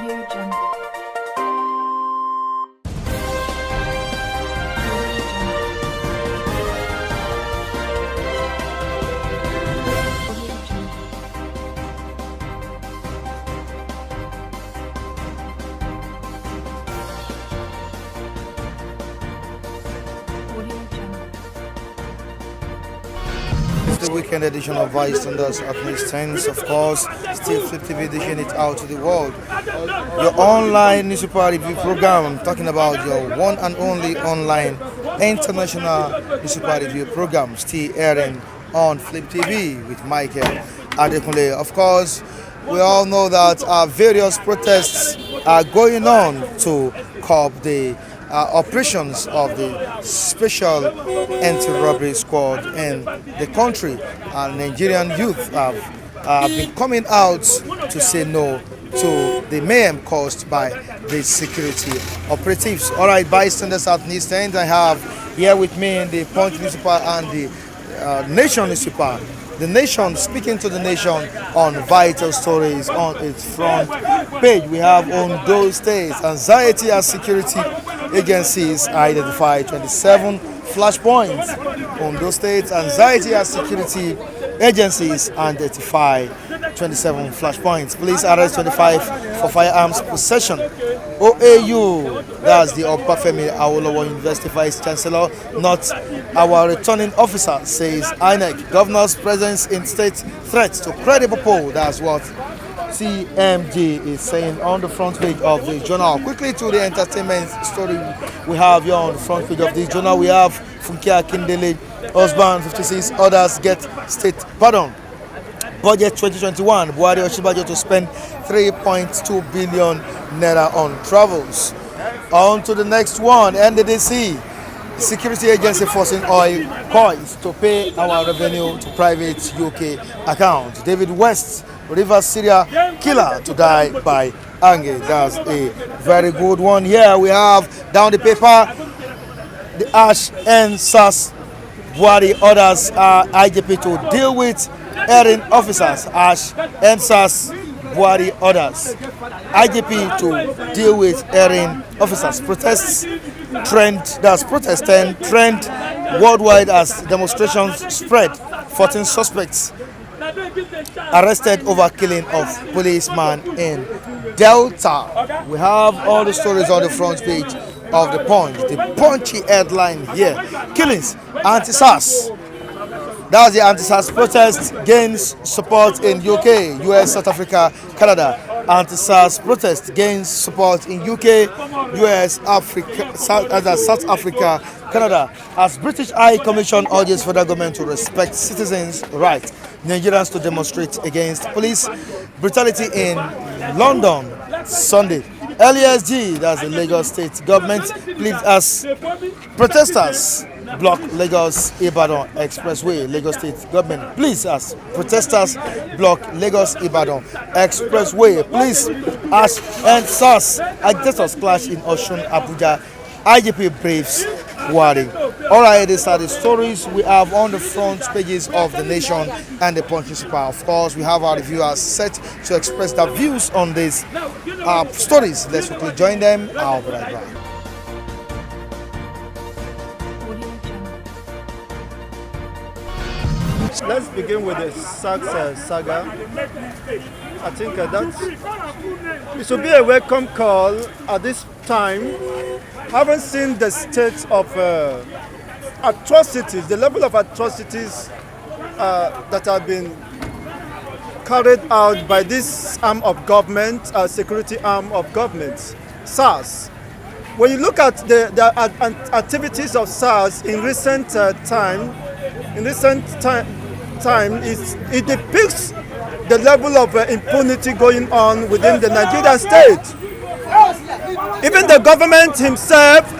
Audio Jungle. The weekend edition of Vice Thunders at least 10s, of course, still Flip TV dishing it out to the world. Your online newspaper review program, talking about your one and only online international newspaper review program, still airing on Flip TV with Michael Adekunle. Of course, we all know that various protests are going on to curb the operations of the special anti-robbery squad in the country, and Nigerian youth have been coming out to say no to the mayhem caused by the security operatives. All right, bystanders at East End, I have here with me the Punch newspaper and the Nation newspaper. The Nation, speaking to the nation on vital stories on its front page. We have Ondo State anxiety as security agencies identify 27 flashpoints. Ondo State anxiety as security agencies identify 27 flashpoints. Police arrest 25 for firearms possession. OAU, that's the Obafemi Awolowo University Vice Chancellor, not our returning officer, says INEC. Governor's presence in state threats to credible poll. That's what CMG is saying on the front page of the journal. Quickly to the entertainment story we have here on the front page of the journal. We have Funke Akindele, husband 56, others get state pardon. Budget 2021, Buhari Oshibajo to spend 3.2 billion naira on travels. On to the next one, NDDC, security agency forcing oil coins to pay our revenue to private UK account. David West, Rivers Syria killer to die by anger. That's a very good one. Here we have down the paper, the Anti-Sars Buhari orders IGP to deal with erring officers. Anti-Sars Buhari orders IGP to deal with erring officers. Protests trend, that's protest trend worldwide as demonstrations spread. 14 suspects arrested over killing of policeman in Delta. We have all the stories on the front page of the Punch. The punchy headline here: killings, Anti-Sars. That's the Anti-Sars protest gains support in UK, US, South Africa, Canada. Anti-Sars protest gains support in UK, US, Africa, South Africa, Canada, as British High Commission urges federal government to respect citizens' rights. Nigerians to demonstrate against police brutality in London Sunday. LASG, that's the Lagos State government, pleads as protesters block Lagos Ibadan Expressway. Lagos State government please as protesters block Lagos Ibadan Expressway. Police as Anti-Sars agitators clash in Osun, Abuja. IGP braves Buhari. All right, these are the stories we have on the front pages of the Nation and the Punch newspaper. Of course, we have our reviewers set to express their views on these stories. Let's quickly join them. I'll be right back. Let's begin with the Sars saga. I think it should be a welcome call at this time. Haven't seen the state of atrocities, the level of atrocities that have been carried out by this arm of government, security arm of government, SARS. When you look at the activities of SARS in recent time, it depicts the level of impunity going on within the Nigerian state. Even the government itself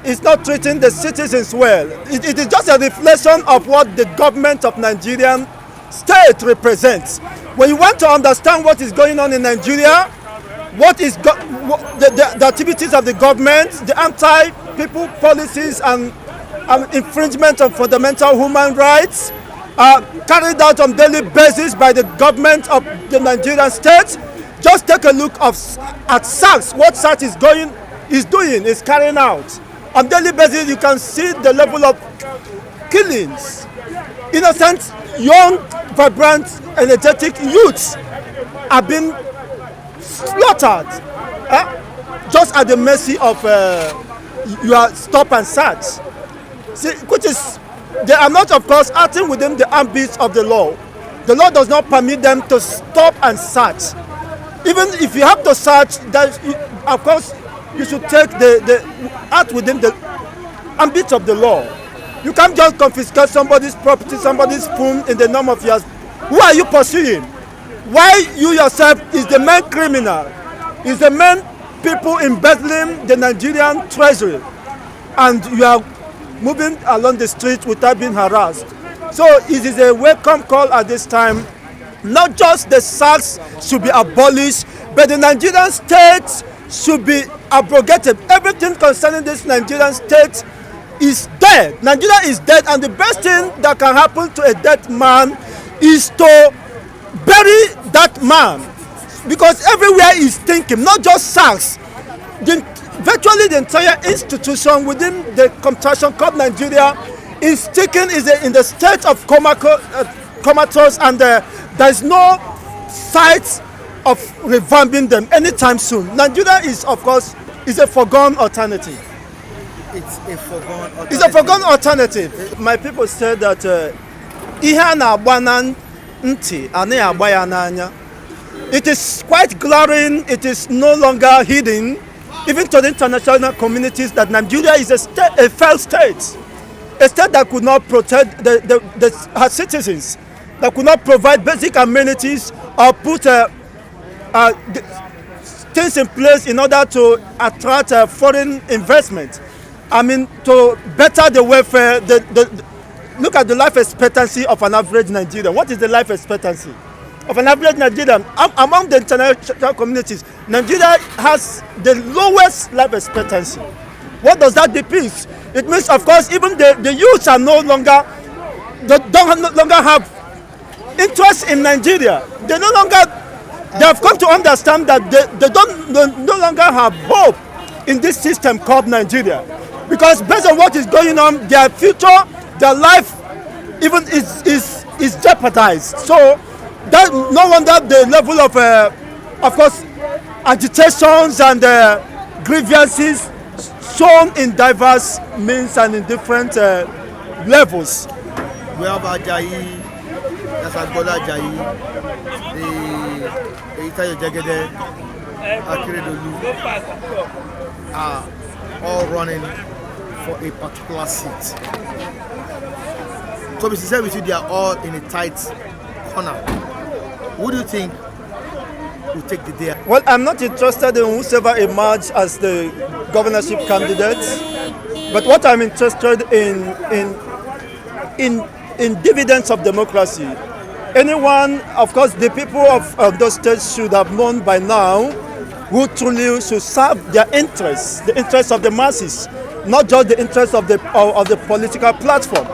is not treating the citizens well. It is just a reflection of what the government of Nigerian state represents. When you want to understand what is going on in Nigeria, what is the activities of the government, the anti-people policies and infringement of fundamental human rights, carried out on daily basis by the government of the Nigerian state. Just take a look at SARS, what SARS is carrying out. On daily basis, you can see the level of killings. Innocent, young, vibrant, energetic youths are being slaughtered just at the mercy of your stop and search. See, which is, they are not, of course, acting within the ambit of the law. The law does not permit them to stop and search. Even if you have to search, of course, you should take the act within the ambit of the law. You can't just confiscate somebody's property, somebody's phone in the name of yours. Who are you pursuing? Why you yourself is the main criminal, is the main people embezzling the Nigerian treasury, and you are moving along the street without being harassed. So it is a welcome call at this time. Not just the SARS should be abolished, but the Nigerian state should be abrogated. Everything concerning this Nigerian state is dead. Nigeria is dead, and the best thing that can happen to a dead man is to bury that man, because everywhere is thinking, not just SARS. Virtually the entire institution within the contraction called Nigeria is thinking, is in the state of comatose, and there is no sight of revamping them anytime soon. Nigeria is, of course, is a foregone alternative. It's a foregone alternative. It's a foregone alternative. My people say that it is quite glaring, it is no longer hidden, even to the international communities, that Nigeria is a failed state. A state that could not protect her citizens, that could not provide basic amenities or put things in place in order to attract foreign investment. I mean, to better the welfare. Look at the life expectancy of an average Nigerian. What is the life expectancy of an average Nigerian? Among the international communities, Nigeria has the lowest life expectancy. What does that depict? It means, of course, even the youths are no longer have interest in Nigeria. They have come to understand that they no longer have hope in this system called Nigeria, because based on what is going on, their future, their life, even is jeopardized. So that no wonder the level of course, agitations and grievances shown in diverse means and in different levels. We have Ajayi, that's Agbola Ajayi, the Itayo Jagede, Akeredolu, are all running for a particular seat. So, Mr. Said with you, they are all in a tight corner. Who do you think will take the day? Well, I'm not interested in whoever emerges as the governorship candidate, but what I'm interested in dividends of democracy. Anyone, of course, the people of those states should have known by now who truly should serve their interests, the interests of the masses, not just the interests of the political platform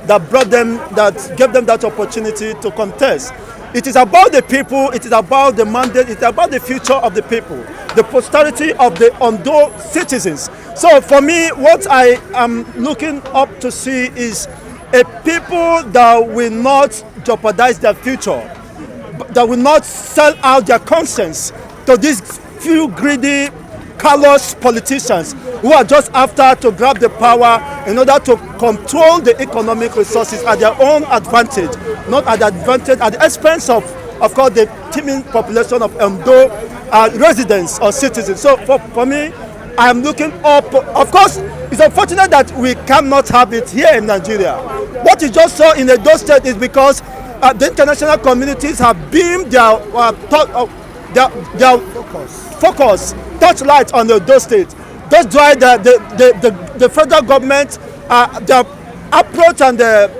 that brought them, that gave them that opportunity to contest. It is about the people, it is about the mandate, it is about the future of the people, the posterity of the Ondo citizens. So for me, what I am looking up to see is a people that will not jeopardize their future, that will not sell out their conscience to these few greedy, callous politicians who are just after to grab the power in order to control the economic resources at their own advantage, not at the expense of course, the teeming population of Ondo residents or citizens. So for me, I am looking up. Of course, it's unfortunate that we cannot have it here in Nigeria. What you just saw in Ondo State is because the international communities have beamed their focus, touchlight on the Ondo State. That's why the federal government, their approach and the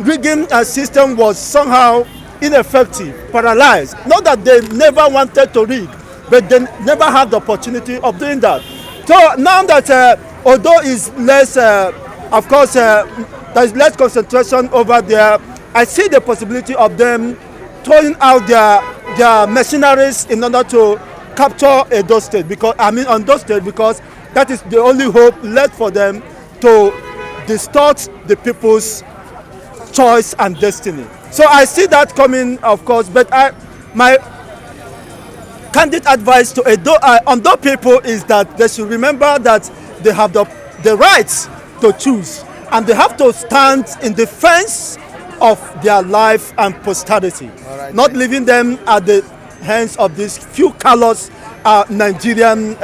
rigging system was somehow ineffective, paralyzed. Not that they never wanted to rig, but they never had the opportunity of doing that. So now that Ondo is less, of course, there is less concentration over there, I see the possibility of them throwing out their mercenaries in order to capture Ondo State, because Ondo State, because that is the only hope left for them to distort the people's choice and destiny. So I see that coming, of course, but my candid advice to Ondo people is that they should remember that they have the rights to choose, and they have to stand in defense of their life and posterity, right, not leaving them at the hands of these few callous Nigerian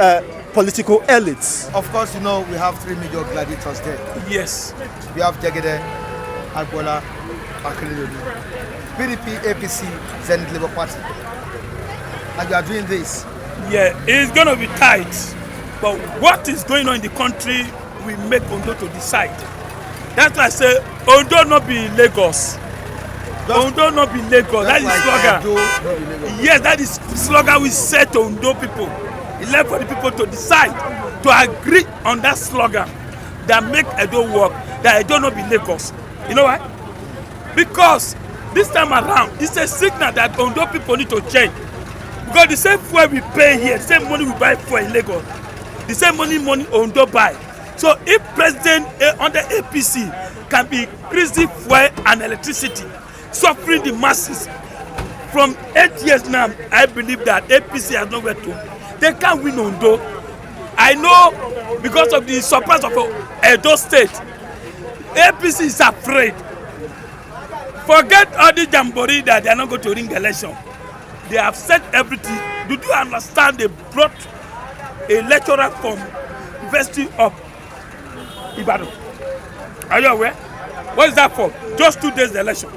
political elites. Of course, you know, we have three major gladiators there. Yes. We have Jegede, Agbola, Akeredolu, PDP, APC, Zenith Labour Party. And you are doing this. Yeah, it's going to be tight. But what is going on in the country, we make Ondo to decide. That's why I say, Ondo not be Lagos. Ondo not be Lagos. That is like slogan. Yes, that is slogan we set to Ondo people. It's left for the people to decide, to agree on that slogan that make Edo work, that Edo not be Lagos. You know why? Because this time around, it's a signal that Ondo people need to change. Because the same fuel we pay here, the same money we buy for in Lagos, the same money Ondo buy. So if President under APC can be increasing fuel and electricity, suffering the masses, from 8 years now, I believe that APC has nowhere to. They can't win Ondo. I know because of the surprise of Edo State, APC is afraid. Forget all the jamboree that they are not going to ring the election. They have said everything. Do you understand? They brought a lecturer from University of Ibadan. Are you aware? What is that for? Just 2 days the election.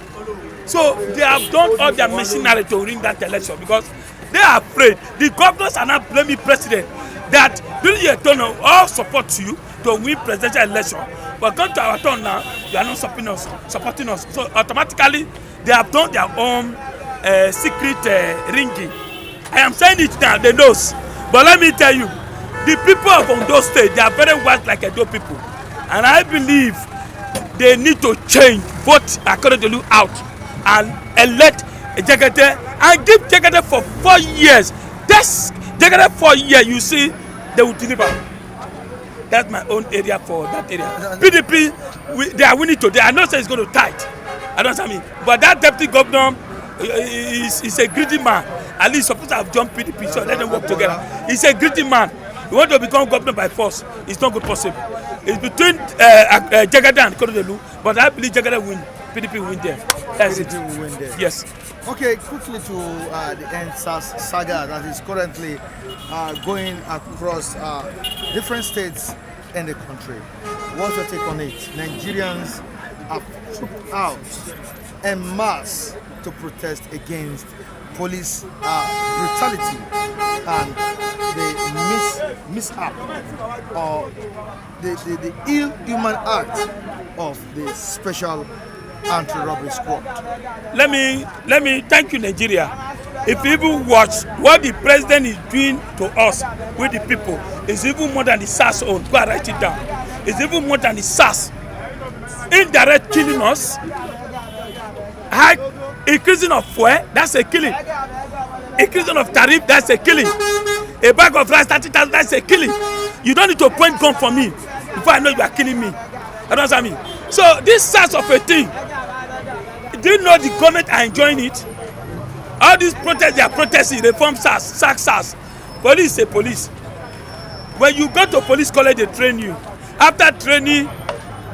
So they have done all their machinery to ring that election because they are afraid. The governors are not blaming president that during your turn all support you to win presidential election. But come to our turn now, you are not supporting us. So automatically they have done their own secret ringing. I am saying it now, they know. But let me tell you, the people of Ondo State, they are very wise like Edo people. And I believe they need to change, vote Akeredolu out and elect Jegede and give Jegede for 4 years. That's Jegede 4 years, you see, they will deliver. That's my own area for that area. PDP, they are winning today. I know say it's going to tight. I don't know what I mean. But that deputy governor is a greedy man. At least supposed to have jumped PDP, so let them work together. He's a greedy man. You want to become governor by force, it's not good possible. It's between Jegede and Akeredolu, but I believe Jegede win. PDP will win there. That's it. PDP will win there. Yes. Okay, quickly to the Anti-Sars saga that is currently going across different states in the country. What's your take on it? Nigerians have trooped out en masse to protest against police brutality and the mishap or the ill human act of the special anti-robbery squad. Let me thank you, Nigeria. If you even watch what the president is doing to us with the people, it's even more than the SARS own. Go and write it down. It's even more than the SARS. Indirect killing us, high increasing of fuel, that's a killing. Increasing of tariff, that's a killing. A bag of rice, 30,000, that's a killing. You don't need to point gun for me before I know you are killing me. I don't know what I mean. So this SARS of a thing, do you know the government are enjoying it? All these protests, they are protesting, reform SARS, sack SARS. Police is police. When you go to police college, they train you. After training,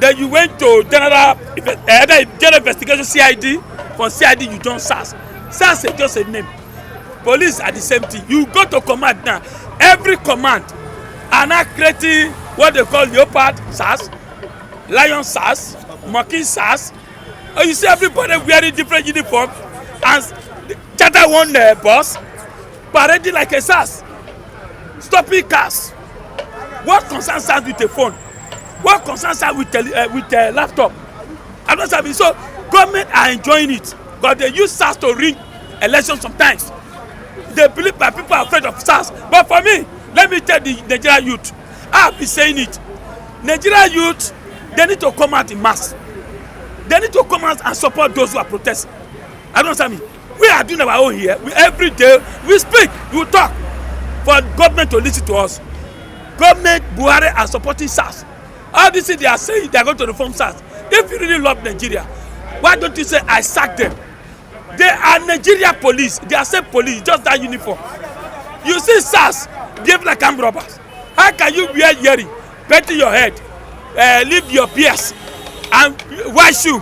then you went to general investigation CID. From CID, you join SARS. SARS is just a name. Police are the same thing. You go to command now. Every command are now creating what they call leopard SARS, lion SARS, monkey SARS. Oh, you see everybody wearing different uniforms and charter one bus, parading like a SARS, stopping cars. What concerns SARS with a phone? What concerns SARS with a laptop? I'm not saying so. Government are enjoying it, but they use SARS to rig elections sometimes. They believe that people are afraid of SARS. But for me, let me tell the Nigerian youth, I have been saying it. Nigerian youth, they need to come out in mass. They need to come out and support those who are protesting. I don't understand me. We are doing our own here. Every day we speak, we talk for government to listen to us. Government, Buhari are supporting SARS. All this thing they are saying they are going to reform SARS. If you really love Nigeria, why don't you say I sack them? They are Nigeria police. They are same police, just that uniform. You see SARS behave like armed robbers. How can you wear earring, painting your head, leave your pierce, and white shoe,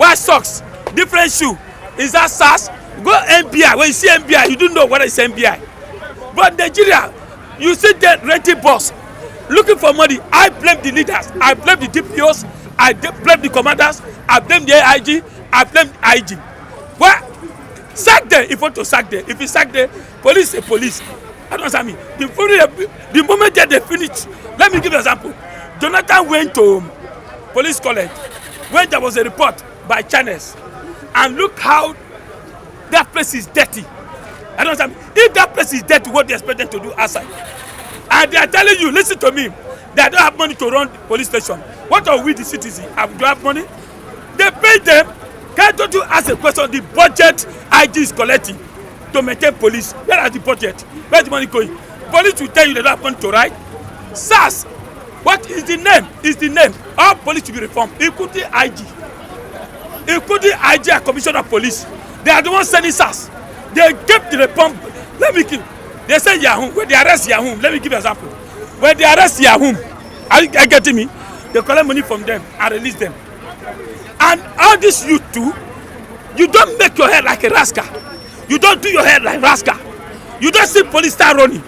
white socks, different shoe? Is that SARS? Go NBI. When you see NBI, you don't know what is NBI. But Nigeria, you see the renting bus looking for money. I blame the leaders. I blame the DPOs. I blame the commanders. I blame the AIG. I blame IG. Well, sack them if you want to sack them. If you sack them, police is police. I don't understand me. The moment that they finish, let me give you an example. Jonathan went to police college when there was a report by channels, and look how that place is dirty. I don't understand. If that place is dirty, what they expect them to do outside? And they are telling you, listen to me, they don't have money to run the police station. What are we, the citizens? Do you have money? They pay them. Can't you ask a question? The budget IG is collecting to maintain police. Where is the budget? Where is the money going? Police will tell you they don't have money to ride. SARS, what is the name? Is the name. All police to be reformed, including IG. Including IG and Commissioner of Police. They are the ones sending SARS. They gave the reform. Let me give. They say Yahoo. When they arrest Yahoo, let me give you an example. When they arrest Yahoo, are you getting me? They collect money from them and release them. And all this youth too, you don't make your hair like a rascal. You don't do your hair like rascal. You don't see police start running.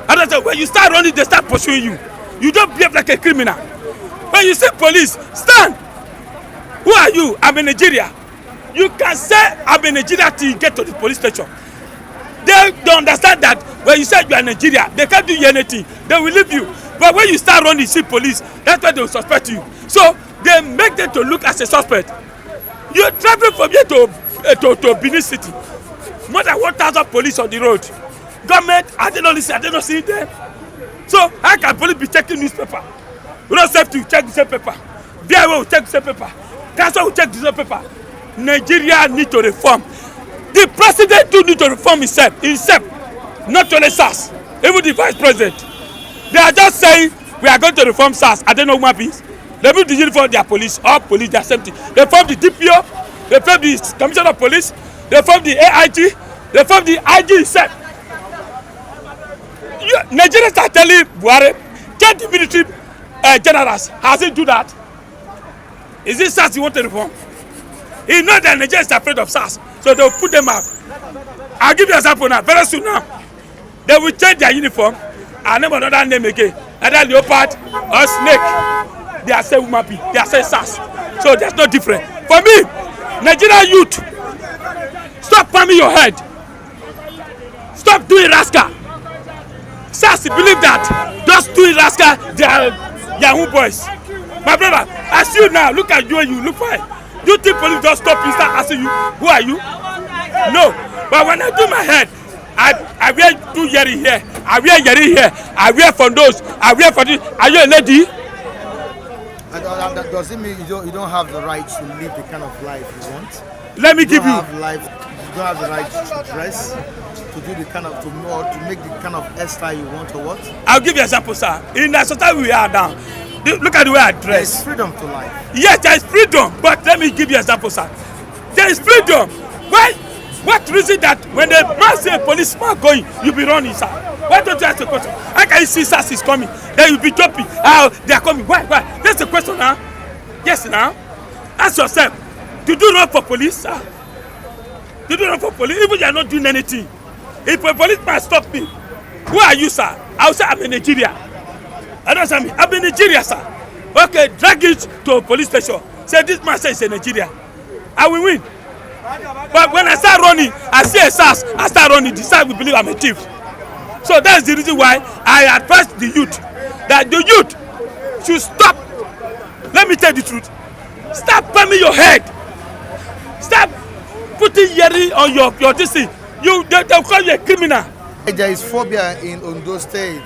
And say, when you start running, they start pursuing you. You don't behave like a criminal. When you see police, stand. Who are you? I'm in Nigeria. You can say I'm in Nigeria till you get to the police station. They don't understand that when you say you are in Nigeria, they can't do you anything. They will leave you. But when you start running, see police, that's why they will suspect you. So they make them to look as a suspect. You travel from here to Benin City. More than 1,000 police on the road. Government, I don't know listen, I don't know see them. So how can police be checking newspaper? We don't have to check the same paper. BIO will check the same paper. Council will check the same paper. Nigeria need to reform. The president too need to reform himself, not only SARS, even the vice president. They are just saying we are going to reform SARS. I don't know what means. They put the uniform, their police, all police, they are same thing. They form the DPO, they form the Commissioner of Police, they form the AIG, they form the IG itself. Nigerians are telling Buhari, get the military generals. Has he do that? Is it SARS you want to reform? He knows that Nigerians is afraid of SARS, so they will put them out. I'll give you an example now. Very soon now, they will change their uniform and name another name again, either leopard or snake. They are saying woman being, they are saying SARS. So there's no difference. For me, Nigerian youth, stop palming your head. Stop doing rascal. SARS believe that just doing rascal, they are Yahoo boys. My brother, as you now, look at you and you look fine. You think police just stop you, start asking you, who are you? No. But when I do my head, I wear 2 earrings here, I wear earrings here, I wear for those, I wear for this. Are you a lady? Does it mean you don't have the right to live the kind of life you want? Let me give you. You don't have the right to dress, to do the kind of to make the kind of hairstyle you want or what? I'll give you an example, sir. In the society we are now, look at the way I dress. There is freedom to life. Yes, there is freedom, but let me give you an example, sir. There is freedom. Why? What reason that when the man say policeman going, you be running, sir? Why don't you ask the question? How can you see SARS is coming? Then you be jumping. They are coming. Why? That's the question now. Yes, now. Ask yourself. Did you run for police, sir? Did you run for police? Even you are not doing anything. If a policeman stop me, who are you, sir? I will say I'm in Nigeria. I don't say I'm in Nigeria, sir. Okay, drag it to a police station. Say this man says in Nigeria. I will win. But when I start running, I see a SARS, I start running, the SARS will believe I'm a thief. So that's the reason why I advise the youth that the youth should stop. Let me tell you the truth. Stop palming your head. Stop putting earring on your this thing. They'll call you a criminal. There is phobia in Ondo State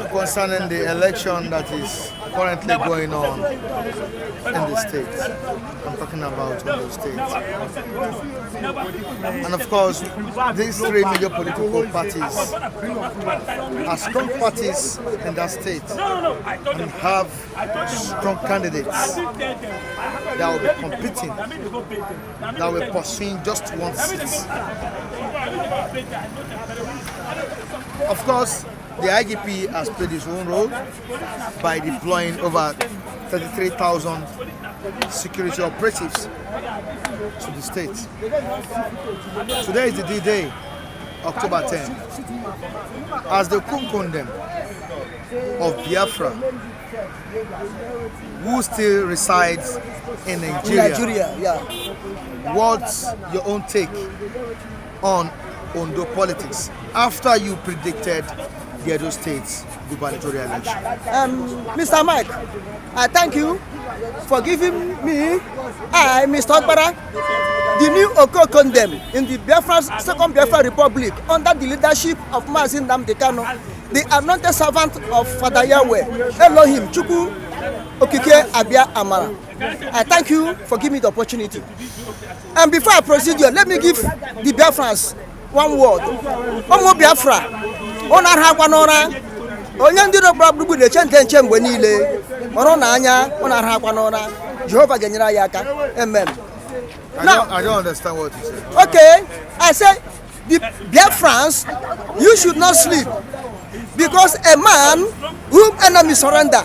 concerning the election that is currently going on in the state. I'm talking about Ondo State. And of course, these three major political parties are strong parties in that state and have strong candidates that will be competing, that will be pursuing just one seat. Of course, the IGP has played his own role by deploying over 33,000 security operatives to the state. Today is the D-Day, October 10. As the Kunkundem of Biafra, who still resides in Nigeria, what's your own take on Ondo politics after you predicted the Edo State's gubernatorial election? Mr. Mike, I thank you for giving me, Mr. Okpara, the new Okokondem in the Second Biafra Republic under the leadership of Mazin Nnamdi Kanu, the anointed servant of Father Yahweh, Elohim, Chukwu, Okike, Abia, Amara. I thank you for giving me the opportunity. And before I proceed, let me give the Biafrans one word. Omo Biafra, ona hakwanora, onye ndị rogbara gburugburu na-eche nche mgbe niile, ọrụ na anya, ona hakwanora, Jehovah ga-enyere ya aka. Amen. I don't understand what you said. Okay, I say, the Biafrans, you should not sleep, because a man whom enemy surrender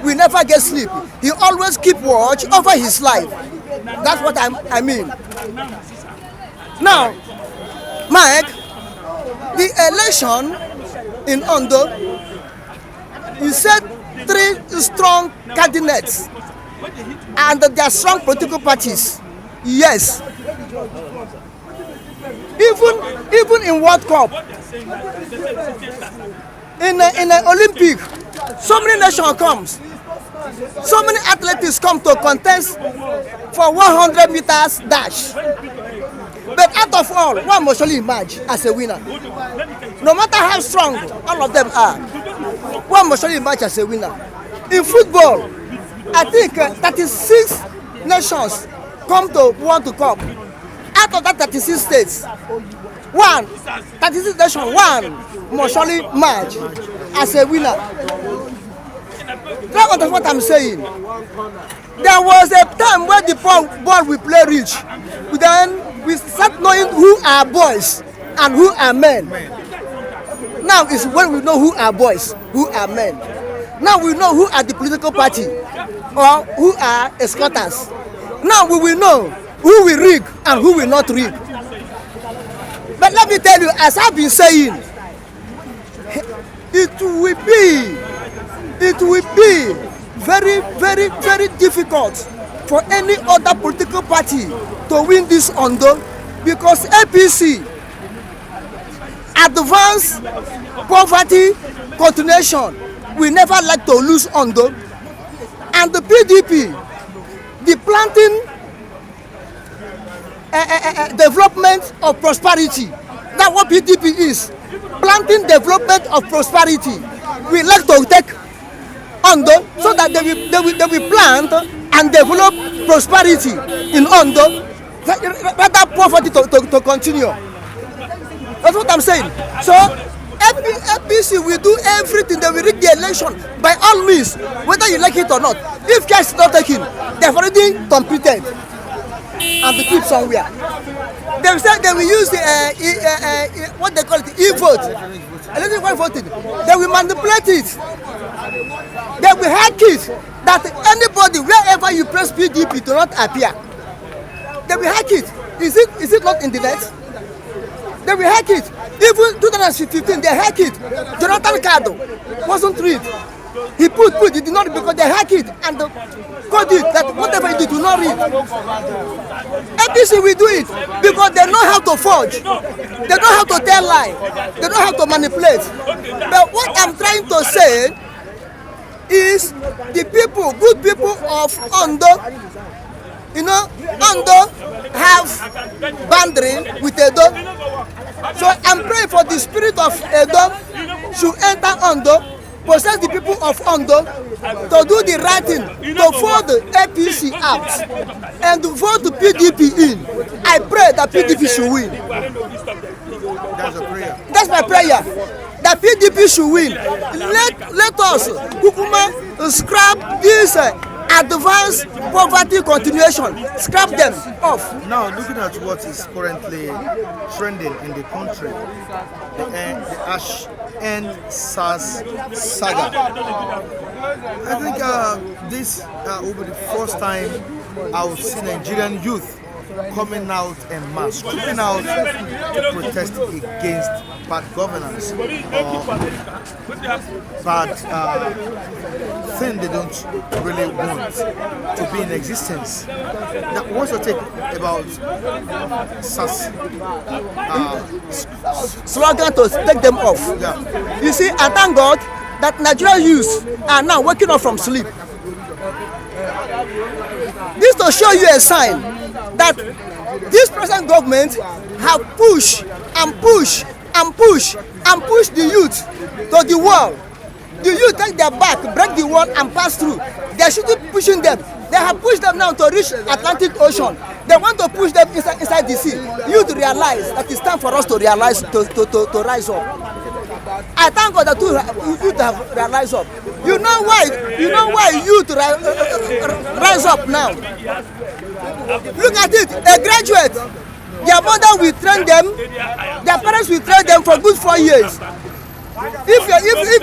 will never get sleep. He always keep watch over his life. That's what I mean. Now, Mike, the election in Ondo, you said 3 strong candidates and there are strong political parties. Yes. Even in World Cup, in an Olympic, so many nations comes. So many athletes come to contest for 100 meters dash. But out of all, one must surely emerge as a winner. No matter how strong all of them are, one must surely emerge as a winner. In football, I think 36 nations come to want to come. Out of that 36 states, 36 nations, one must surely emerge as a winner. That's what I'm saying. There was a time where the ball we play rich. Then we start knowing who are boys and who are men. Now is when we know who are boys, who are men. Now we know who are the political party or who are escorters. Now we will know who will rig and who will not rig. But let me tell you, as I've been saying, it will be very, very, very difficult for any other political party to win this Ondo, because APC, advanced poverty continuation, we never like to lose Ondo, and the PDP, the planting development of prosperity. That's what PDP is, planting development of prosperity. We like to take Ondo so that they will plant and develop prosperity in Ondo, rather poverty to continue. That's what I'm saying. So APC will do everything. They will rig the election by all means, whether you like it or not. If cash is not taken, they've already competed and they keep somewhere. They said they will use the what they call it, e-vote, electronic voting. They will manipulate it. They will hack it that anybody, wherever you press PDP, do not appear. They will hack it. Is it not in the net? They will hack it. Even 2015, they hack it. Jonathan Cardo wasn't read. He put, he did not, because they hack it and code it that whatever he did, do not read. APC will do it because they know how to forge. They know how to tell lie. They know how to manipulate. But what I'm trying to say is the people, good people of Ondo, you know, Ondo have boundary with Edo. So I'm praying for the spirit of Ondo should enter Ondo, possess the people of Ondo to do the right thing, to vote the APC out and to vote the PDP in. I pray that PDP should win. That's a prayer. That's my prayer. That PDP should win. Let us Kukuma scrap this advanced poverty continuation. Scrap them off. Now, looking at what is currently trending in the country, the Anti-Sars saga. I think this will be the first time I will see Nigerian youth coming out en masse, coming out to protest against bad governance or bad thing they don't really want to be in existence. Now, what's your take about SARS slogan to take them off? Yeah. You see, I thank God that Nigerian youths are now waking up from sleep. This to show you a sign that this present government have pushed and pushed and pushed and pushed the youth to the wall. The youth take their back, break the wall and pass through. They shouldn't be pushing them. They have pushed them now to reach Atlantic Ocean. They want to push them inside the sea. Youth realize that it's time for us to realize to rise up. I thank God that youth have realized up. You know why youth rise up now. Look at it, a graduate, their mother will train them, their parents will train them for good 4 years. If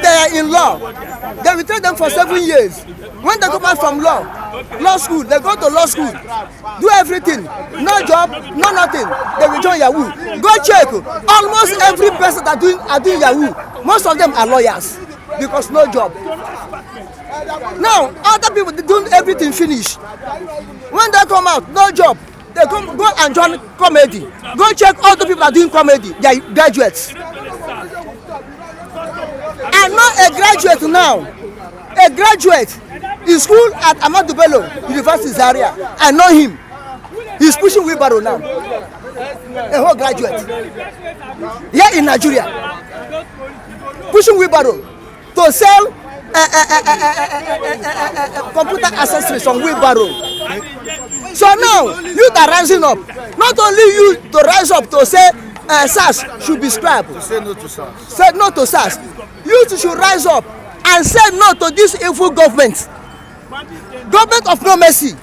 they are in law, they will train them for 7 years. When they come out from law school, they go to law school, do everything, no job, no nothing, they will join Yahoo. Go check, almost every person that are doing Yahoo, most of them are lawyers because no job. Now, other people they do everything finish. When they come out, no job, they go and join comedy. Go check all the people that are doing comedy, they are graduates. I know a graduate now, a graduate in school at Ahmadu Bello University Zaria. I know him. He's pushing wheelbarrow now. A whole graduate. Here in Nigeria. Pushing wheelbarrow to sell computer accessories on wheelbarrow. So now, youth are rising up. Not only you to rise up to say SARS should be scrapped. To say no to SARS. Say no to SARS. Youth should rise up and say no to this evil government. Government of no mercy.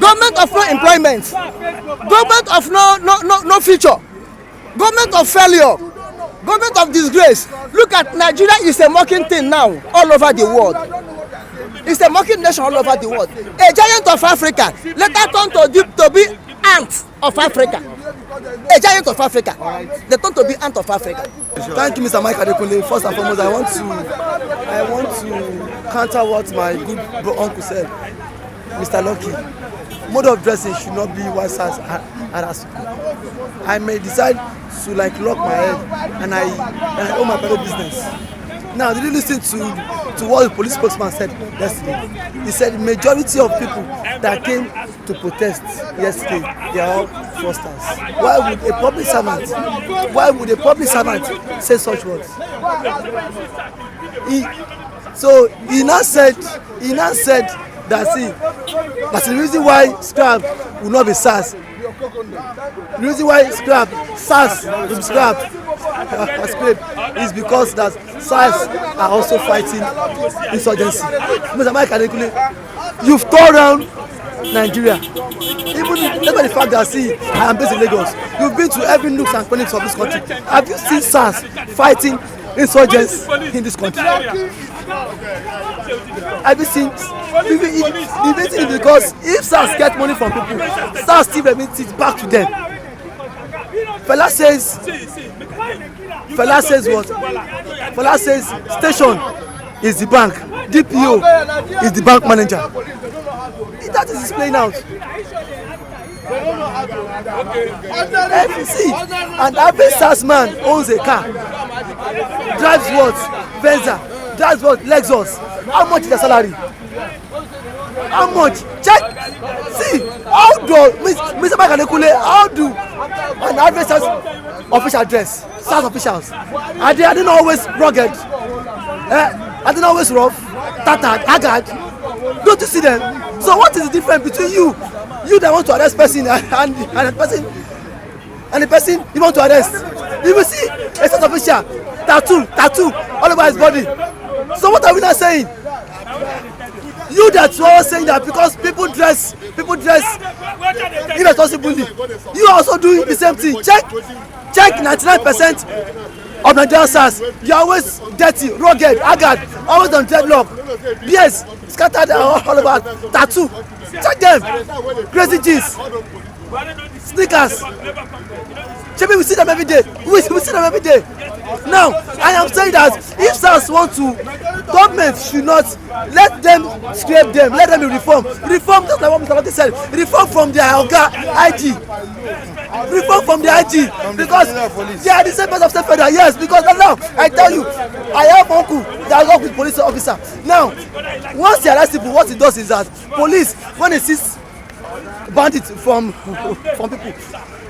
Government of no employment. Government of no future. Government of failure. Government of disgrace. Look at Nigeria is a mocking thing now all over the world. It's a mocking nation all over the world. A giant of Africa later turned to be ant of Africa. A giant of Africa. They turn to be ant of Africa. Thank you, Mr. Mike Adekunle. First and foremost, I want to counter what my good uncle said. Mr. Lucky, mode of dressing should not be what SARS harass. I may decide to lock my head and I own my fellow business. Now, did you listen to what the police spokesman said yesterday? He said the majority of people that came to protest yesterday, they are all fraudsters. Why would a public servant say such words? He now said that's the reason why scrap will not be SARS. The reason why SARS will be scrapped is because that SARS are also fighting insurgency. Mr. Mike Adekunle, you've torn around Nigeria. Even despite the fact that I am based in Lagos, you've been to every nooks and crannies of this country. Have you seen SARS fighting insurgents in this country? Have you seen? The reason is because if SARS get money from people, SARS still remits it back to them. Fela says what? Fela says station is the bank, DPO is the bank manager. That is playing out. See, and every SARS man owns a car, drives what? Venza, drives what? Lexus. How much is their salary? How much? Check. See, how do Mr. Mike Adekunle, how do an average official dress, SARS officials. Are they not always rugged? Are they not always rough, tattered, haggard? Don't you see them? So what is the difference between you that want to arrest person and the person you want to arrest? You will see a SARS official, tattoo all over his body. So what are we not saying? You that were saying that because people dress irresponsibly, you are also doing the same thing. Check 99% of Nigerian SARS. You are always dirty, rugged, haggard, always on dreadlock, beards scattered all over, tattoo. Check them, crazy jeans, sneakers. We see them every day. We see them every day. Now, I am saying that if SARS want to, government should not let them scrape them, let them be reformed. Reform, just like what Mr. Lottie said, reform from their IG. Reform from the IG, because they are the same person of state federal. Yes, because now I tell you, I have uncle that work with police officer. Now, once he arrests people, what he does is that police, when he sees bandits from people,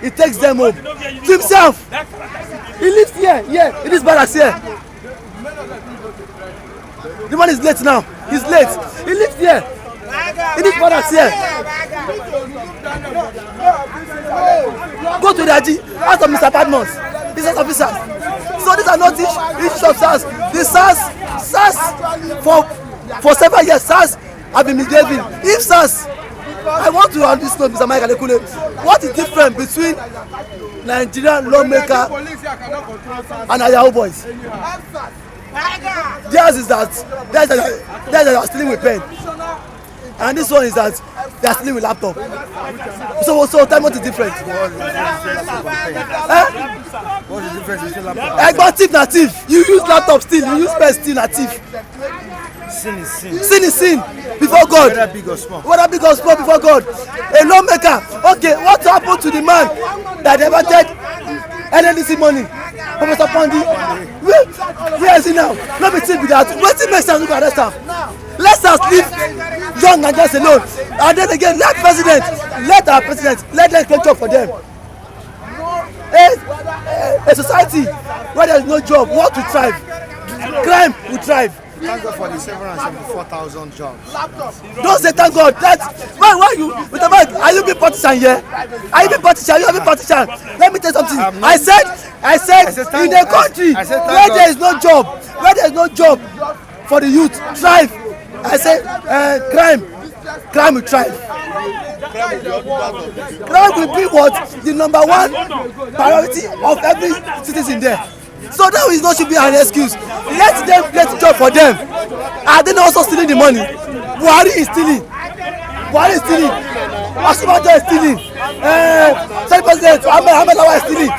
he takes them home to himself. He lives here, in this barracks here. The man is late now. He's late. He lives here, in this barracks here. Go to the IG, ask of Mr. Padmos, business officers. So these are not issues of SARS. The SARS for several years, SARS have been misbehaving. If SARS, I want to understand, Mr. Mike Alekule, what is different between Nigerian lawmaker and Yahoo boys? Theirs is that they are stealing with pen, and this one is that they are stealing with laptop. So time what is different? What is the difference between laptop? Egba thief na thief. You use laptop steal, you use pen steal na thief. Sin is sin. Sin is sin before God. Whether big or small. Whether big or small before God. A lawmaker. Okay, what happened to the man that diverted NNDC money? Professor Pandi. Where is he now? Let me think with that. What makes sense to arrest him? Let us leave young Nigerians alone. And then again, let our president, let them take job for them. A society where there is no job, what will thrive? Crime will thrive. Thank God for the 774,000 jobs. Don't say thank God. Why you, Mr. Mike, are you being partisan here? Are you being partisan? You are being partisan. Let me tell you something. I said in a country where there is no job, for the youth, thrive. I said crime will thrive. Crime will be what? The number one priority of every citizen there. So that is not should be an excuse. Let them get a job for them. Are they not also stealing the money? Buhari is stealing. Asibajo is stealing. Senate President Ahmed Lawan is stealing.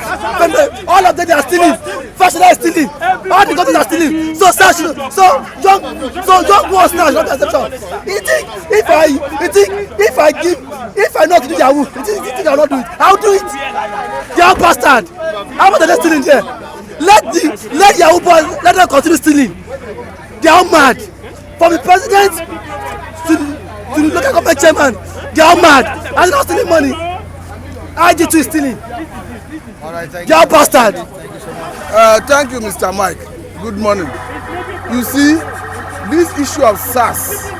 All of them are stealing. Fashola is stealing. All the governments are stealing. So young ones now is not an exception. If I know to do Yahoo, you think I will not do it? I will do it. They are bastard. How about they stealing there? Let Yahoo boys, let them continue stealing. They are mad. From the president to the local government chairman, they are mad. And they're not stealing money. IG2 is stealing. All right, they are bastard. Thank you so much. Thank you, Mr. Mike. Good morning. You see, this issue of SARS,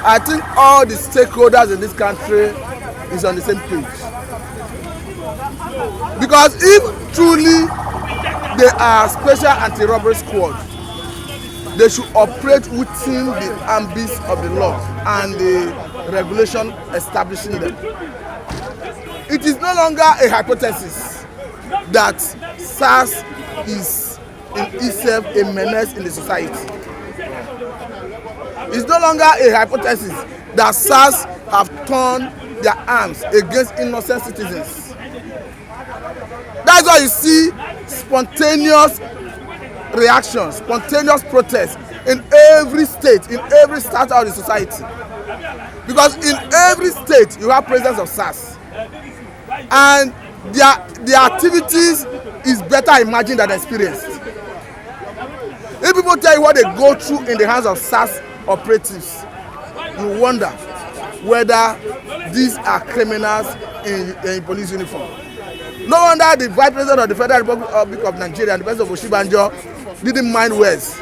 I think all the stakeholders in this country is on the same page. Because if truly they are special anti-robbery squad, they should operate within the ambit of the law and the regulation establishing them. It is no longer a hypothesis that SARS is in itself a menace in the society. It's no longer a hypothesis that SARS have turned their arms against innocent citizens. That's why you see spontaneous reactions, spontaneous protests in every state, in every strata of the society. Because in every state you have presence of SARS. And their activities is better imagined than experienced. If people tell you what they go through in the hands of SARS operatives, you wonder whether these are criminals in police uniform. No wonder the Vice President of the Federal Republic of Nigeria, the President of Oshibanjo, didn't mind words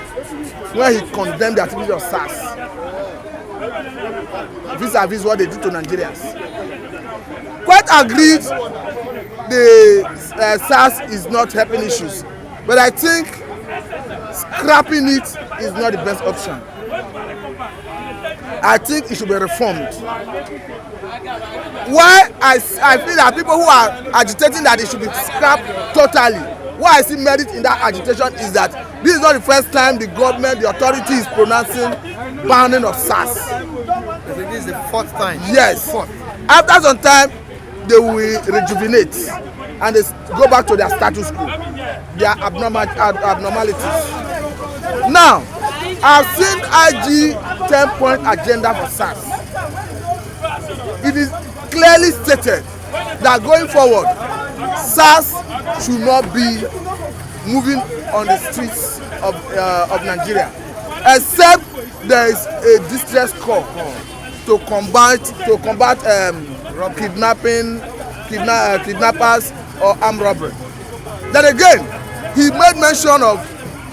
when he condemned the activity of SARS. Vis-a-vis what they did to Nigerians. Quite agreed, the SARS is not helping issues, but I think scrapping it is not the best option. I think it should be reformed. Why I feel that people who are agitating that it should be scrapped totally, why I see merit in that agitation is that this is not the first time the government, the authority is pronouncing banning of SARS. This is the fourth time. Yes. After some time, they will rejuvenate and they go back to their status quo, their abnormalities. Now, I've seen IG 10-point agenda for SARS. It is clearly stated that going forward, SARS should not be moving on the streets of Nigeria, except there is a distress call to combat kidnappers or armed robbery. Then again, he made mention of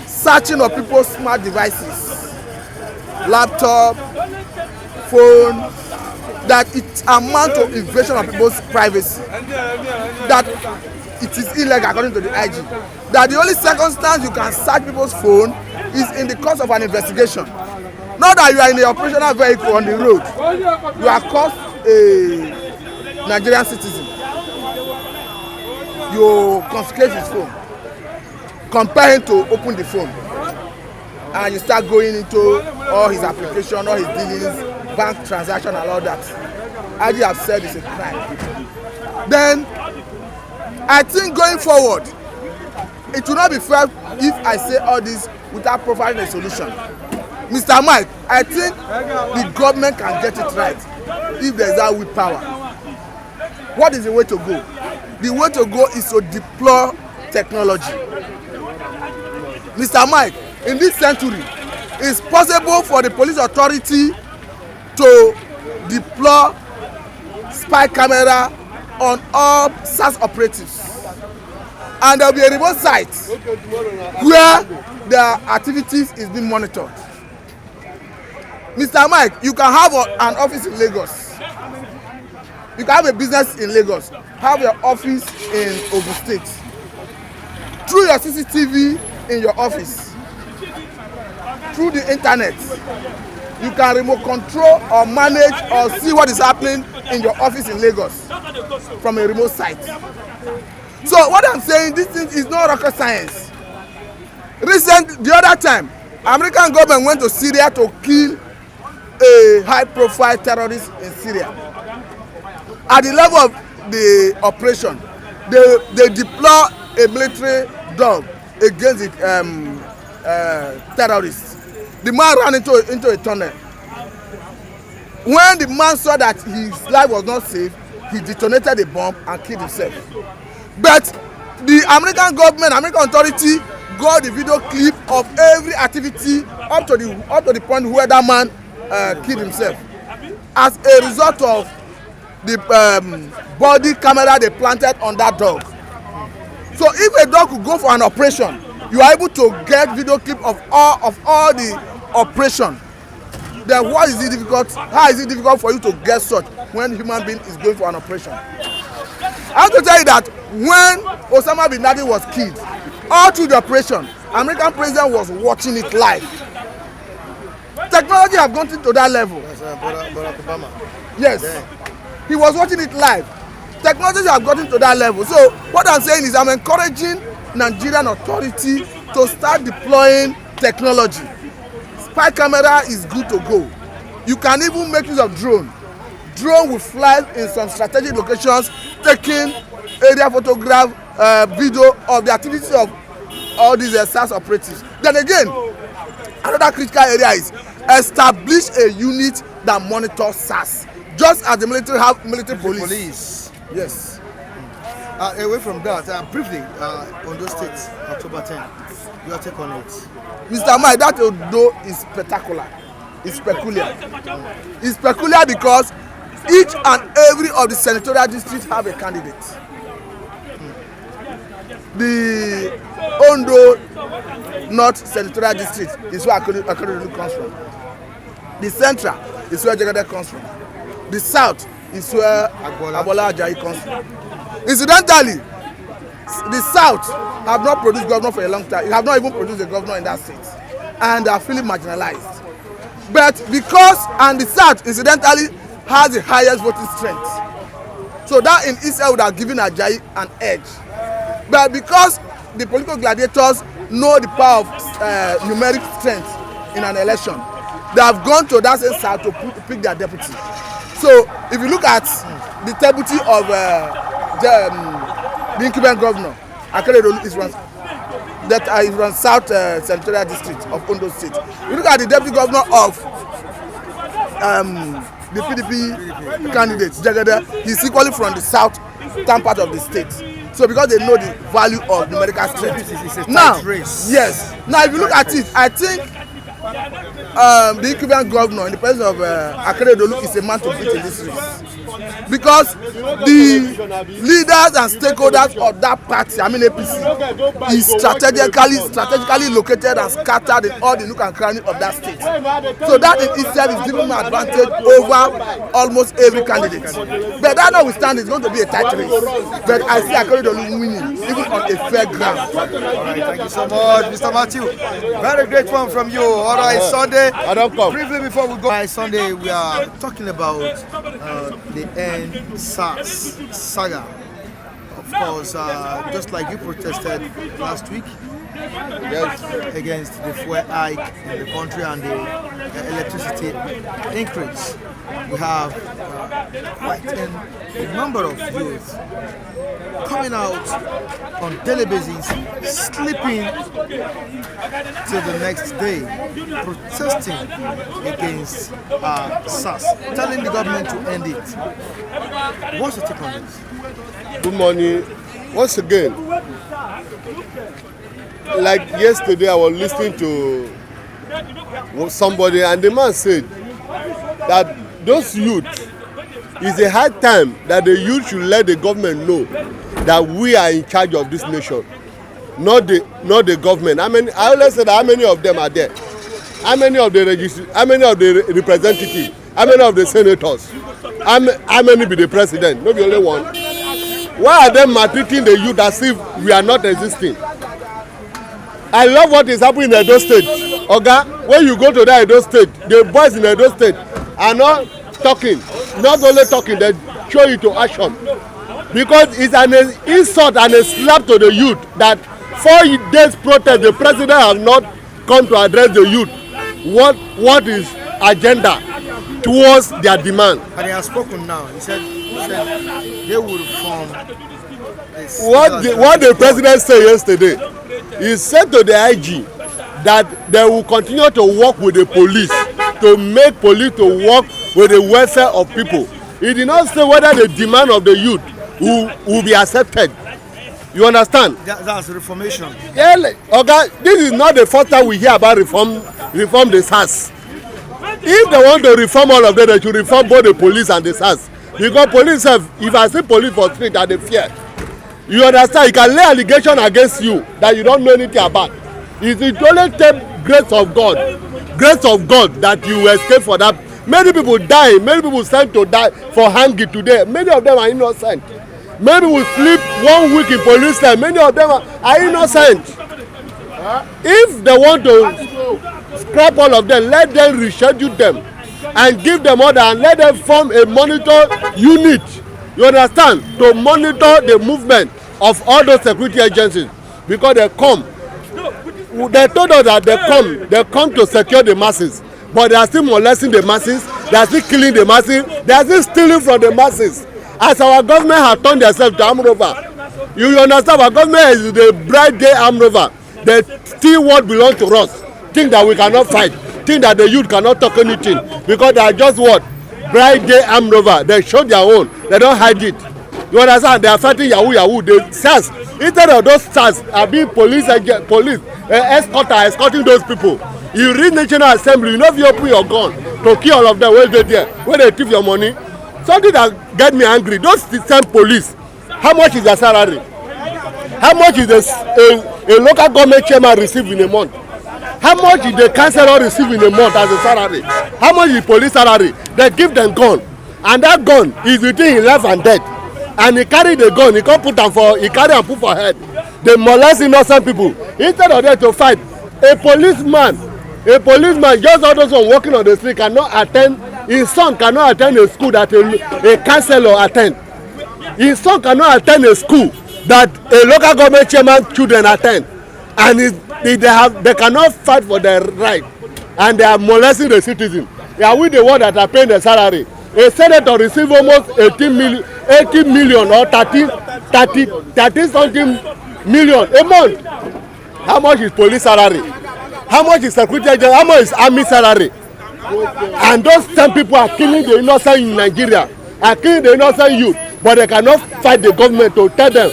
searching of people's smart devices, laptop, phone, that it amounts to invasion of people's privacy, that it is illegal according to the IG, that the only circumstance you can search people's phone is in the course of an investigation. Not that you are in a operational vehicle on the road, you are caught a Nigerian citizen, you confiscate his phone, compel him to open the phone, and you start going into all his application, all his dealings, bank transaction and all that. IG have said it's a crime. Then I think going forward, it will not be fair if I say all this without providing a solution. Mr. Mike, I think the government can get it right if there is that willpower. What is the way to go? The way to go is to deploy technology. Mr. Mike, in this century, it's possible for the police authority to deploy spy camera on all SARS operatives, and there will be a remote site where their activities is being monitored. Mr. Mike, you can have an office in Lagos, you can have a business in Lagos, have your office in Ogun State, through your CCTV in your office, through the internet, you can remote control or manage or see what is happening in your office in Lagos from a remote site. So what I'm saying, this thing is not rocket science. The other time, American government went to Syria to kill a high-profile terrorist in Syria. At the level of the operation, they deploy a military dog against the terrorists. The man ran into a tunnel. When the man saw that his life was not safe, he detonated the bomb and killed himself. But the American government, American authority, got the video clip of every activity up to the point where that man killed himself, as a result of the body camera they planted on that dog. So if a dog could go for an operation, you are able to get video clip of all the operation. Then what is it difficult? How is it difficult for you to get such when human being is going for an operation? I have to tell you that when Osama bin Laden was killed, all through the operation, American president was watching it live. Technology have gone to that level. Barack Obama. Yes, he was watching it live. Technology have gotten to that level. So what I'm saying is I'm encouraging Nigerian authority to start deploying technology. Spy camera is good to go. You can even make use of drone. Drone will fly in some strategic locations, taking area photograph, video of the activities of all these SARS operatives. Then again, another critical area is establish a unit that monitors SARS, just as the military have military police. Yes. Away from that, briefly, Ondo State, October 10th, your take on it? Mr. Mike, that Ondo is spectacular. It's peculiar. It's peculiar because each and every of the senatorial districts have a candidate. The Ondo North Senatorial District is where Akeredolu comes from. The Central is where Jegede comes from. The South is where Agbola Ajayi comes from. Incidentally, the South have not produced governor for a long time. They have not even produced a governor in that state, and they are feeling marginalized. But and the South incidentally has the highest voting strength, so that in itself would have given Ajayi an edge. But because the political gladiators know the power of numeric strength in an election, they have gone to that same South to pick their deputy. So if you look at the deputy of the incumbent governor, Akeredolu is from South Senatorial District of Ondo State. You look at the deputy governor of the PDP candidate, Jegede, he's equally from the southern part of the state. So because they know the value of numerical strength. Now, yes. Now if you look at it, I think the incumbent governor in the presence of Akeredolu is a man to beat in this race, because the leaders and stakeholders of that party, I mean APC, is strategically located and scattered in all the nook and cranny of that state. So that in itself is giving an advantage over almost every candidate. But that notwithstanding, it's going to be a tight race. But I see Akeredolu winning, even on a fair ground. All right, thank you so much, Mr. Matthew. Very great one from you. All right, Sunday. I don't come. Briefly before we go. All right, Sunday, we are talking about the Anti-Sars saga. Of course, just like you protested last week, yes, against the fuel hike in the country and the electricity increase. We have quite a number of youth coming out on daily basis, sleeping till the next day, protesting against SARS, telling the government to end it. What's your take on this? Good morning. Once again, like yesterday, I was listening to somebody, and the man said that those youth, it's a hard time that the youth should let the government know that we are in charge of this nation, not the government. I always say that how many of them are there? How many of the representatives? How many of the senators? How many be the president? Maybe only one. Why are they maltreating the youth as if we are not existing? I love what is happening in Edo State. Oga, when you go to that Edo State, the boys in Edo State are not talking. Not only talking, they show it to action. Because it's an insult and a slap to the youth that 4 days protest, the president has not come to address the youth. What is agenda towards their demand? And he has spoken now. He said they will form this. What the president said yesterday, he said to the IG that they will continue to work with the police to make police to work with the welfare of people. He did not say whether the demand of the youth will be accepted. You understand? That's reformation. Yeah, okay, this is not the first time we hear about reform the SARS. If they want to reform all of them, they should reform both the police and the SARS. Because police have, if I see police for street, that they fear. You understand? You can lay allegation against you that you don't know anything about. It only takes grace of God that you escape for that. Many people die, many people sent to die for hanging today. Many of them are innocent. Many will sleep 1 week in police cell. Many of them are innocent. If they want to scrap all of them, let them reschedule them and give them order and let them form a monitor unit. You understand? To monitor the movement of all those security agencies, because they come. They told us that they come to secure the masses, but they are still molesting the masses, they are still killing the masses, they are still stealing from the masses. As our government has turned themselves to arm rover, you understand, our government is the bright day arm rover. They steal what belongs to us, think that we cannot fight, think that the youth cannot talk anything, because they are just what? Bright day arm rover. They show their own, they don't hide it. You understand? They are fighting Yahoo. The SARS, instead of those SARS are being escorting those people. You read National Assembly, you know, if you open your gun to kill all of them, where they there, where they thief your money. Something that get me angry, those same police, how much is their salary? How much is a local government chairman receive in a month? How much is the councillor receive in a month as a salary? How much is police salary? They give them gun, and that gun is between his life and death. And he carry the gun, he can't put am for, he carry and put for head. They molest innocent people. Instead of them to fight, a policeman, just all those one walking on the street cannot attend. His son cannot attend a school that a councillor attend. His son cannot attend a school that a local government chairman children attend, and they cannot fight for their right, and they are molesting the citizens. They are we the one that are paying the salary. A senator receive almost 80 million or 30 something million a month. How much is police salary? How much is security agent? How much is army salary? And those same people are killing the innocent in Nigeria, are killing the innocent youth, but they cannot fight the government to tell them.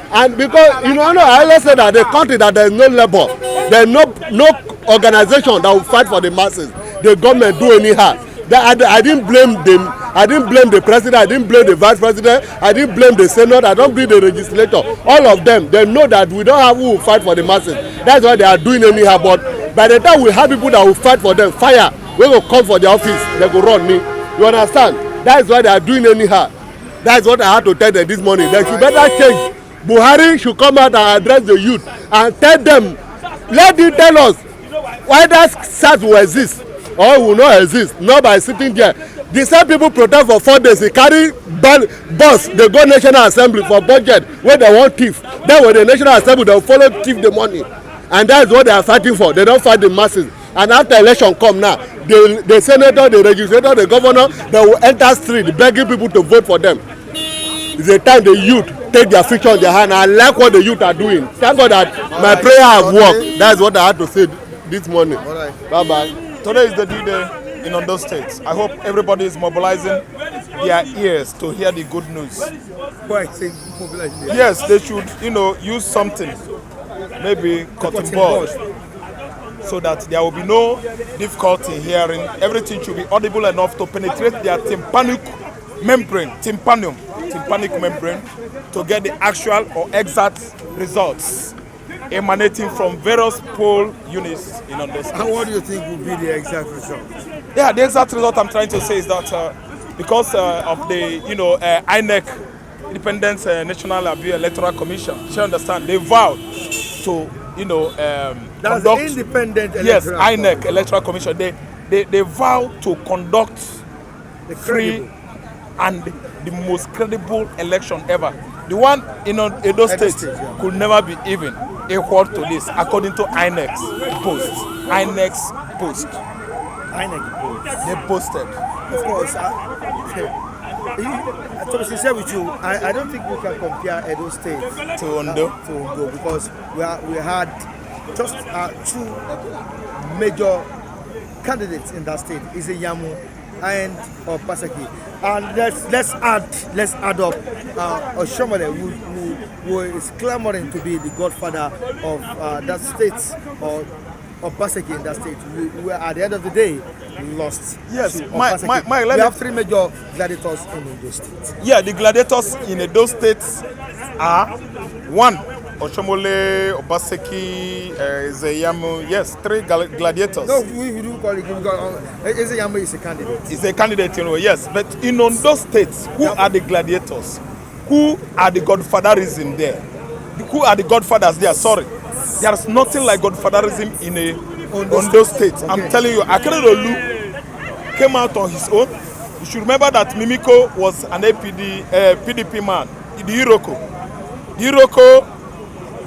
And because I always say that the country that there is no labor, there is no organization that will fight for the masses. The government do anyhow. I didn't blame them. I didn't blame the president. I didn't blame the vice president. I didn't blame the senate. I don't blame the legislator. All of them, they know that we don't have who will fight for the masses. That's why they are doing anyhow. But by the time we have people that will fight for them, fire, we will come for the office. They will run me. You understand? That's why they are doing anyhow. That's what I had to tell them this morning. They should better change. Buhari should come out and address the youth and tell them, let them tell us whether SARS will exist or will not exist, not by sitting there. The same people protest for 4 days. They carry bus, they go National Assembly for budget where they want thief. Then when the National Assembly, they will follow thief the money. And that's what they are fighting for. They don't fight the masses. And after election come now, the senator, the legislator, the governor, they will enter street begging people to vote for them. It's a time the youth take their future in their hand. I like what the youth are doing. Thank God that my prayer have worked. That's what I had to say this morning. Bye-bye. Today is the D-Day in Ondo State. I hope everybody is mobilizing their ears to hear the good news. Yes, they should, use something, maybe cotton board, so that there will be no difficulty hearing. Everything should be audible enough to penetrate their tympanic membrane, tympanic membrane, to get the actual or exact results emanating from various poll units in Ondo State. And what do you think will be the exact result? Yeah, the exact result I'm trying to say is that because of the INEC, Independent National Electoral Commission, you understand, they vowed to that's conduct, independent electoral. Yes, INEC Electoral Commission. They vow to conduct the free and the most credible election ever. The one in Edo State could never be even equal to this, according to INEC's post. INEC's post. They posted. Of course. To be sincere with you, I don't think we can compare Edo State to Ondo. Because we had just two major candidates in that state, Izeyamu and Obaseki. And let's add up Oshomole, who is clamoring to be the godfather of that state, or Obaseki in that state. We at the end of the day lost. Yes, we have three major gladiators in Edo State. Yeah, the gladiators in Edo State are one, Oshomole, Obaseki, Izeyamu. Yes, three gladiators. No, we do call it. Izeyamu is a candidate. It's a candidate, yes. But in Ondo State, who are the gladiators? Who are the godfatherism there? Who are the godfathers there? Sorry. There's nothing like godfatherism in Ondo State. Okay. I'm telling you, Akeredolu came out on his own. You should remember that Mimiko was an PDP man. The Iroko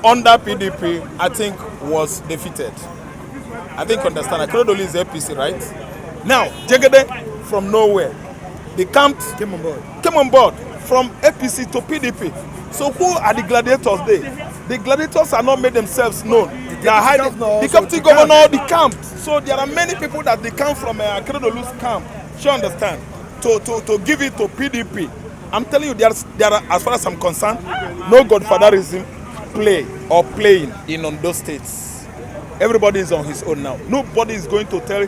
under PDP, I think, was defeated. I think understand. Akeredolu is APC, right? Now, Jegede from nowhere, they came on board from APC to PDP. So who are the gladiators there? The gladiators are not made themselves known. They are hiding. The deputy governor, the camp. So there are many people that they come from Akeredolu's camp. You understand? To give it to PDP. I'm telling you, there are, as far as I'm concerned, no godfatherism playing in Ondo States. Everybody is on his own now. Nobody is going to tell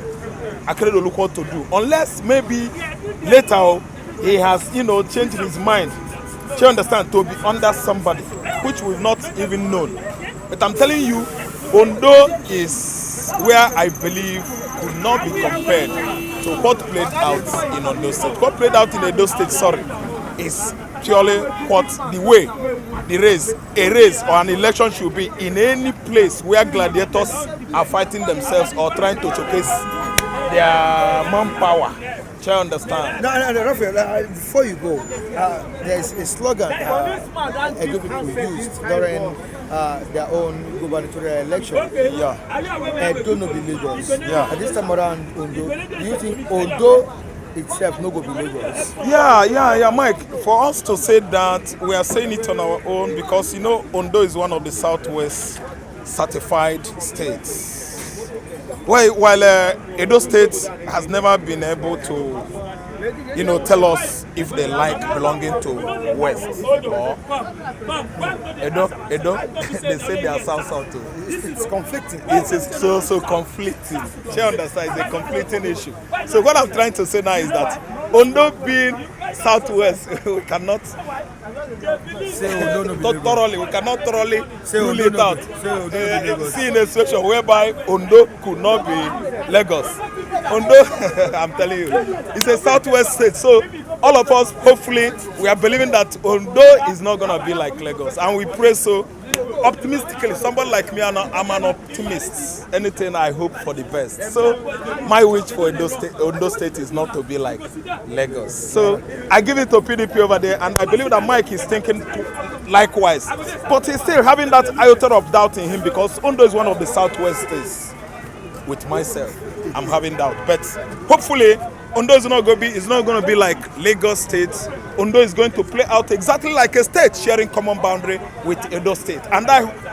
Akeredolu what to do, unless maybe later he has changed his mind. You understand? To be under somebody. which we've not even known. But I'm telling you, Ondo is where I believe could not be compared to what played out in Ondo State. What played out in Edo State, is purely what the way a race or an election should be in any place where gladiators are fighting themselves or trying to showcase their manpower. Shall I understand? No, Raphael, before you go, there's a slogan Edo people used during their own gubernatorial election. Yeah. Edo no be Lagos. Yeah. At this time around Ondo, do you think Ondo itself no go be Lagos? Yeah, Mike. For us to say that, we are saying it on our own because, you know, Ondo is one of the Southwest certified states. While Edo State has never been able to, you know, tell us if they like belonging to West or Edo, they say they are South too. It's conflicting. It is so conflicting. She understands it's a conflicting issue. So what I'm trying to say now is that Ondo being Southwest, we cannot thoroughly rule it out. See in a situation whereby Ondo could not be Lagos. Ondo, I'm telling you, it's a Southwest state. So all of us, hopefully, we are believing that Ondo is not going to be like Lagos. And we pray so optimistically. Somebody like me, I'm an optimist. Anything I hope for the best. So my wish for Ondo State is not to be like Lagos. So I give it to PDP over there, and I believe that Mike is thinking likewise. But he's still having that iota of doubt in him because Ondo is one of the Southwest states. With myself, I'm having doubt. But hopefully, Ondo is not going to be like Lagos State. Ondo is going to play out exactly like a state sharing common boundary with Edo State. And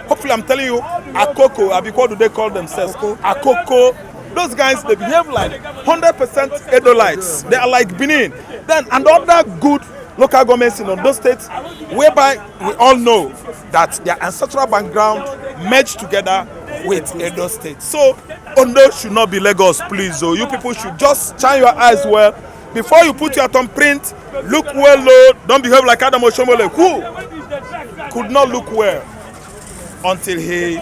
hopefully, I'm telling you, Akoko, what do they call themselves? Akoko. Those guys, they behave like 100% Edolites. They are like Benin. Then, and other good local governments in Ondo State, whereby we all know that their ancestral background merged together with Edo State. So, Ondo should not be Lagos, please. So you people should just shine your eyes well. Before you put your thumbprint, look well low. Don't behave like Adam Oshomole, who could not look well until he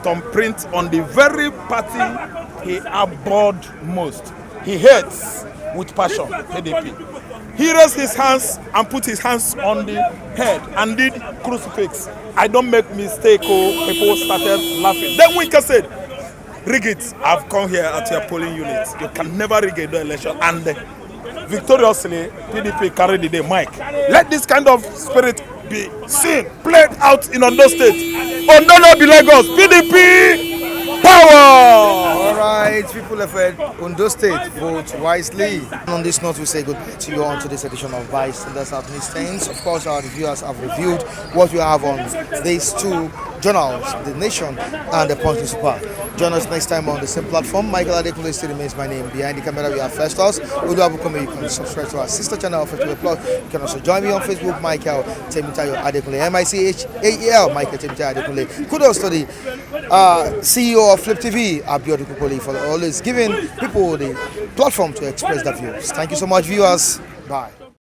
thumbprint on the very party he abhorred most. He hates with passion, PDP. He raised his hands and put his hands on the head and did crucifix. I don't make mistake, people started laughing. Then Winker said, rig it, I've come here at your polling unit. You can never rig the election. And victoriously, PDP carried the day. Mike, let this kind of spirit be seen, played out in Ondo State. Ondo no be Lagos, PDP power! Alright, people of Ondo State, vote wisely. On this note, we say goodbye to you on today's edition of Vice and that's Southeast Things. Of course, our reviewers have reviewed what we have on these two journals, The Nation and The Punch Super. Join us next time on the same platform. Michael Adekunle still remains my name. Behind the camera, we have Festus. Udo Abukome. You can subscribe to our sister channel, Facebook Plus. You can also join me on Facebook, Michael Temitayo Adekunle, MICHAEL, Michael Temitayo Adekunle. Kudos to the CEO of Flip TV, Abiodun Kupoli, for always giving people the platform to express their views. Thank you so much, viewers. Bye.